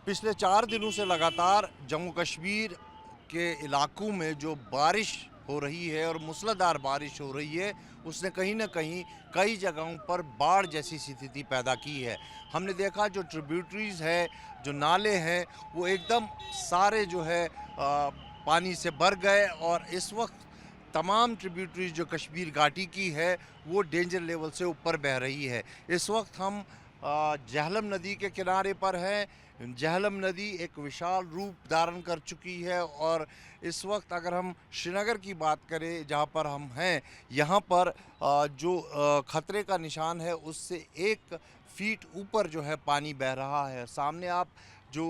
पिछले 4 दिनों से लगातार जम्मू कश्मीर के इलाकों में जो बारिश हो रही है और मूसलाधार बारिश हो रही है, उसने कहीं न कहीं कई जगहों पर बाढ़ जैसी स्थिति पैदा की है। हमने देखा जो ट्रिब्यूटरीज़ है, जो नाले हैं, वो एकदम सारे जो है पानी से भर गए और इस वक्त तमाम ट्रिब्यूटरीज जो कश्मीर घाटी की है, वो डेंजर लेवल से ऊपर बह रही है। इस वक्त हम जहलम नदी के किनारे पर हैं। जहलम नदी एक विशाल रूप धारण कर चुकी है और इस वक्त अगर हम श्रीनगर की बात करें जहां पर हम हैं, यहां पर जो खतरे का निशान है उससे 1 फीट ऊपर जो है पानी बह रहा है। सामने आप जो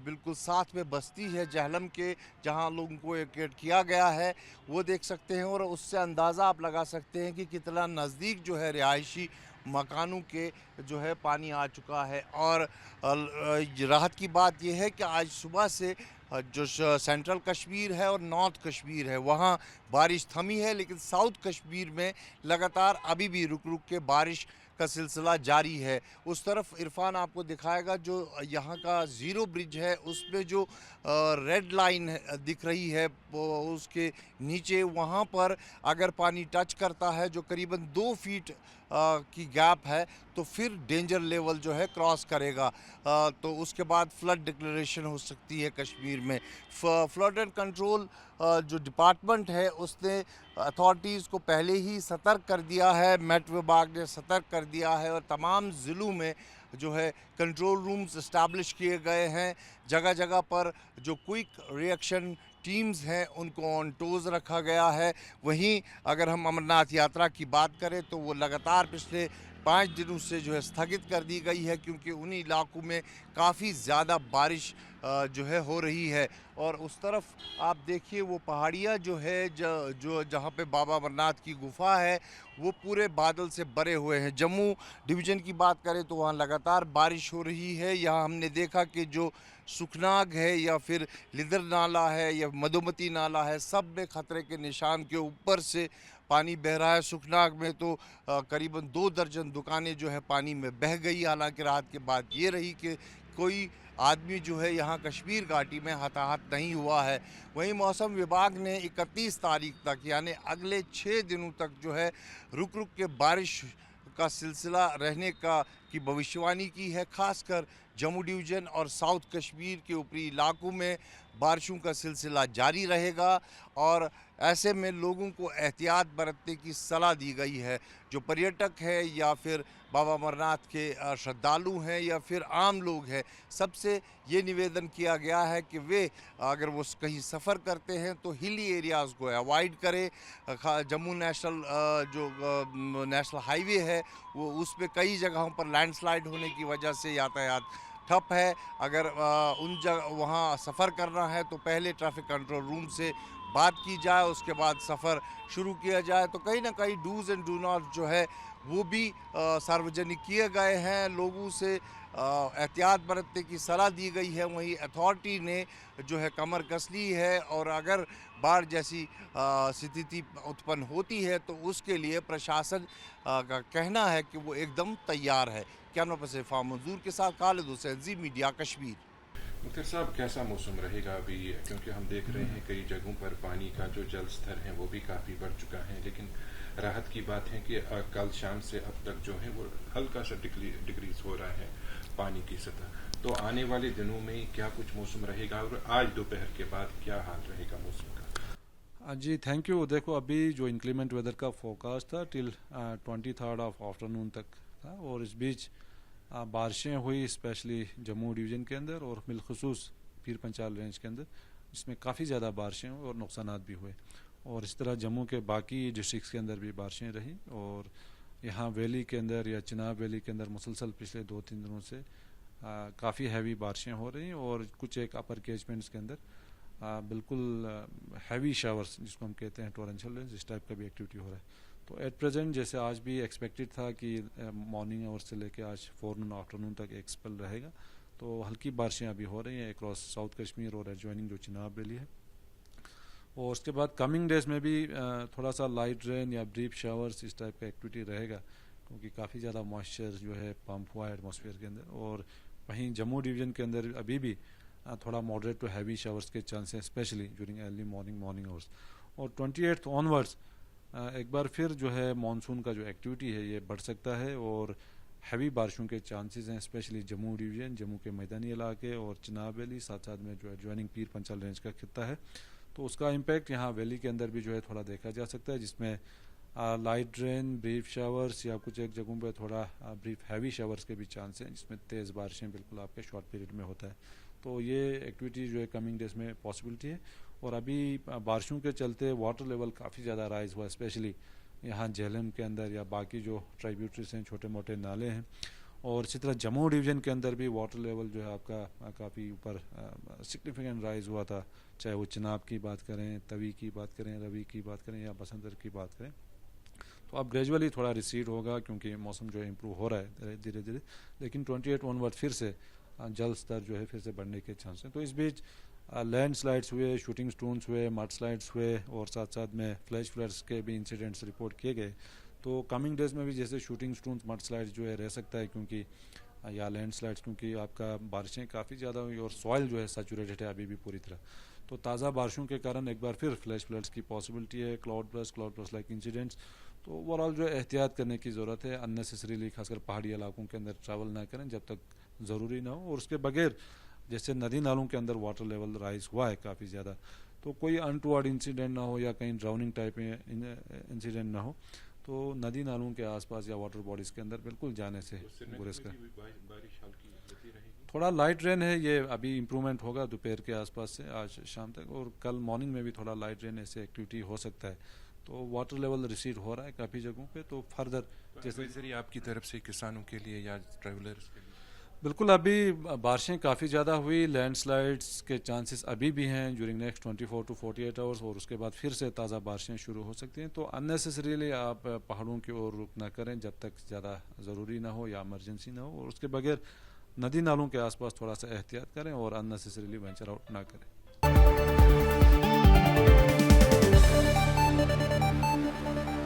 बिल्कुल साथ में बस्ती है जहलम के, जहां लोगों को इवैक्यूएट किया गया है, वो देख सकते हैं और उससे अंदाज़ा आप लगा सकते हैं कि कितना नज़दीक जो है रिहायशी मकानों के जो है पानी आ चुका है। और राहत की बात यह है कि आज सुबह से जो सेंट्रल कश्मीर है और नॉर्थ कश्मीर है वहाँ बारिश थमी है, लेकिन साउथ कश्मीर में लगातार अभी भी रुक रुक के बारिश का सिलसिला जारी है। उस तरफ इरफान आपको दिखाएगा जो यहाँ का ज़ीरो ब्रिज है, उसमें जो रेड लाइन दिख रही है, उसके नीचे वहाँ पर अगर पानी टच करता है जो करीबन 2 फीट की गैप है, तो फिर डेंजर लेवल जो है क्रॉस करेगा। तो उसके बाद फ्लड डिक्लेरेशन हो सकती है कश्मीर में। फ्लड एंड कंट्रोल जो डिपार्टमेंट है उसने अथॉरिटीज़ को पहले ही सतर्क कर दिया है, मेट विभाग ने सतर्क कर दिया है और तमाम ज़िलों में जो है कंट्रोल रूम्स इस्टेब्लिश किए गए हैं। जगह जगह पर जो क्विक रिएक्शन टीम्स हैं उनको ऑन टोज़ रखा गया है। वहीं अगर हम अमरनाथ यात्रा की बात करें तो वो लगातार पिछले 5 दिनों से जो है स्थगित कर दी गई है, क्योंकि उन्हीं इलाकों में काफ़ी ज़्यादा बारिश जो है हो रही है। और उस तरफ आप देखिए वो पहाड़ियाँ जो है जो जहाँ पे बाबा अमरनाथ की गुफ़ा है, वो पूरे बादल से भरे हुए हैं। जम्मू डिवीज़न की बात करें तो वहाँ लगातार बारिश हो रही है। यहाँ हमने देखा कि जो सुखनाग है या फिर लिदर नाला है या मधुमती नाला है, सब में खतरे के निशान के ऊपर से पानी बह रहा है। सुखनाग में तो करीबन 2 दर्जन दुकानें जो है पानी में बह गई। हालांकि रात की बात ये रही कि कोई आदमी जो है यहाँ कश्मीर घाटी में हताहत नहीं हुआ है। वहीं मौसम विभाग ने 31 तारीख तक यानी अगले 6 दिनों तक जो है रुक रुक के बारिश का सिलसिला रहने की भविष्यवाणी की है। खासकर जम्मू डिवीज़न और साउथ कश्मीर के ऊपरी इलाकों में बारिशों का सिलसिला जारी रहेगा और ऐसे में लोगों को एहतियात बरतने की सलाह दी गई है। जो पर्यटक है या फिर बाबा अमरनाथ के श्रद्धालु हैं या फिर आम लोग हैं, सबसे ये निवेदन किया गया है कि वे अगर वो कहीं सफ़र करते हैं तो हिली एरियाज़ को अवॉइड करें। जम्मू नेशनल जो नेशनल हाईवे है, वो उस पे कई जगहों पर लैंडस्लाइड होने की वजह से यातायात ठप है। अगर उन जगह वहाँ सफ़र करना है तो पहले ट्रैफिक कंट्रोल रूम से बात की जाए, उसके बाद सफ़र शुरू किया जाए। तो कहीं ना कहीं डूज़ एंड डू नॉट जो है वो भी सार्वजनिक किए गए हैं। लोगों से एहतियात बरतने की सलाह दी गई है। वहीं अथॉरिटी ने जो है कमर कस ली है और अगर बाढ़ जैसी स्थिति उत्पन्न होती है तो उसके लिए प्रशासन का कहना है कि वो एकदम तैयार है। कैमरा पर्सन इरफान मंजूर के साथ खालिद हुसैन, जी मीडिया कश्मीर। मुख्तार साहब, कैसा मौसम रहेगा अभी? क्योंकि हम देख रहे हैं कई जगहों पर पानी का जो जल स्तर है वो भी काफ़ी बढ़ चुका है, लेकिन राहत की बात है कि कल शाम से अब तक जो है वो हल्का सा डिक्रीज हो रहा है पानी की सतह। तो आने वाले दिनों में क्या कुछ मौसम रहेगा और आज दोपहर के बाद क्या हाल रहेगा मौसम का? जी थैंक यू। देखो अभी जो इंक्लीमेंट वेदर का फोरकास्ट था टिल 23 ऑफ आफ्टरनून तक था और इस बीच बारिशें हुई स्पेशली जम्मू डिवीज़न के अंदर और बिलखसूस पीर पंचाल रेंज के अंदर, इसमें काफ़ी ज़्यादा बारिशें हुई और नुकसानात भी हुए। और इस तरह जम्मू के बाकी डिस्ट्रिक्स के अंदर भी बारिशें रही और यहाँ वैली के अंदर या चिनाब वैली के अंदर मुसलसल पिछले 2-3 दिनों से काफ़ी हैवी बारिशें हो रही और कुछ एक अपर कैचमेंट्स के अंदर बिल्कुल हैवी शावर्स जिसको हम कहते हैं टोरेंशियल रेन्स, इस टाइप का भी एक्टिविटी हो रहा है। तो एट प्रेजेंट जैसे आज भी एक्सपेक्टेड था कि मॉर्निंग आवर्स से लेकर आज फोरनून आफ्टरनून तक एक स्पेल रहेगा, तो हल्की बारिशें अभी हो रही हैं अक्रॉस साउथ कश्मीर और एडजॉइनिंग जो चिनाब वैली है। और उसके बाद कमिंग डेज में भी थोड़ा सा लाइट रेन या ब्रीफ शावर्स इस टाइप का एक्टिविटी रहेगा, क्योंकि काफ़ी ज़्यादा मॉइस्चर जो है पंप हुआ है एटमॉस्फेयर के अंदर और वहीं जम्मू डिवीज़न के अंदर अभी भी थोड़ा मॉडरेट टू हैवी शावर्स के chances specially during early morning hours. और 28 ऑनवर्ड्स एक बार फिर जो है मानसून का जो एक्टिविटी है ये बढ़ सकता है और हैवी बारिशों के चांसेस हैं स्पेशली जम्मू डिवीज़न, जम्मू के मैदानी इलाके और चिनाब वैली, साथ साथ में जो एडजॉइनिंग पीर पंचाल रेंज का खित्ता है, तो उसका इम्पैक्ट यहाँ वैली के अंदर भी जो है थोड़ा देखा जा सकता है, जिसमें लाइट रेन, ब्रीफ शावर्स या कुछ एक जगहों पर थोड़ा ब्रीफ हैवी शावर्स के भी चांस हैं, जिसमें तेज़ बारिशें बिल्कुल आपके शॉर्ट पीरियड में होता है। तो ये एक्टिविटी जो है कमिंग डेज में पॉसिबिलिटी है। और अभी बारिशों के चलते वाटर लेवल काफ़ी ज़्यादा राइज हुआ है, स्पेशली यहाँ झेलम के अंदर या बाकी जो ट्राइब्यूटरीज हैं, छोटे मोटे नाले हैं। और इसी तरह जम्मू डिवीज़न के अंदर भी वाटर लेवल जो है आपका काफ़ी ऊपर सिग्निफिकेंट राइज हुआ था, चाहे वो चिनाब की बात करें, तवी की बात करें, रवि की बात करें या बसंतर की बात करें। तो अब ग्रेजुअली थोड़ा रिसीड होगा क्योंकि मौसम जो है इम्प्रूव हो रहा है धीरे धीरे, लेकिन 28 ऑनवर्ड फिर से जल स्तर जो है फिर से बढ़ने के चांस हैं। तो इस बीच लैंड स्लाइड्स हुए, शूटिंग स्टोन्स हुए, मड स्लाइड्स हुए और साथ साथ में फ्लैश फ्लड्स के भी इंसिडेंट्स रिपोर्ट किए गए। तो कमिंग डेज में भी जैसे शूटिंग स्टोन्स, मड स्लाइड्स जो है रह सकता है, क्योंकि या लैंड स्लाइड्स, क्योंकि आपका बारिशें काफ़ी ज़्यादा हुई और सॉइल जो है सैचुरेटेड है अभी भी पूरी तरह। तो ताज़ा बारिशों के कारण एक बार फिर फ्लैश फ्लड्स की पॉसिबिलिटी है, क्लाउड ब्रस्ट लाइक इंसिडेंट्स। तो ओवरऑल जो है एहतियात करने की ज़रूरत है, अननेसेसरीली खासकर पहाड़ी इलाकों के अंदर ट्रैवल ना करें जब तक ज़रूरी ना हो। और उसके बगैर जैसे नदी नालों के अंदर वाटर लेवल राइज हुआ है काफ़ी ज़्यादा, तो कोई अनटुवर्ड इंसिडेंट ना हो या कहीं ड्राउनिंग टाइप इंसिडेंट ना हो, तो नदी नालों के आसपास या वाटर बॉडीज़ के अंदर बिल्कुल जाने से गुरेज कर। थोड़ा लाइट रेन है, ये अभी इम्प्रूवमेंट होगा दोपहर के आसपास से आज शाम तक, और कल मॉर्निंग में भी थोड़ा लाइट रेन ऐसे एक्टिविटी हो सकता है। तो वाटर लेवल रिसीड हो रहा है काफ़ी जगहों पे। तो फर्दर जैसे आपकी तरफ से किसानों के लिए या ट्रैवलर्स के लिए? बिल्कुल, अभी बारिशें काफ़ी ज़्यादा हुई, लैंडस्लाइड्स के चांसेस अभी भी हैं ड्यूरिंग नेक्स्ट 24 to 48 आवर्स, और उसके बाद फिर से ताज़ा बारिशें शुरू हो सकती हैं। तो अननेसेसरीली आप पहाड़ों की ओर रुख ना करें जब तक ज़्यादा ज़रूरी ना हो या इमरजेंसी ना हो, और उसके बगैर नदी नालों के आसपास थोड़ा सा एहतियात करें और अननेसेसरीली वेंचर आउट ना करें।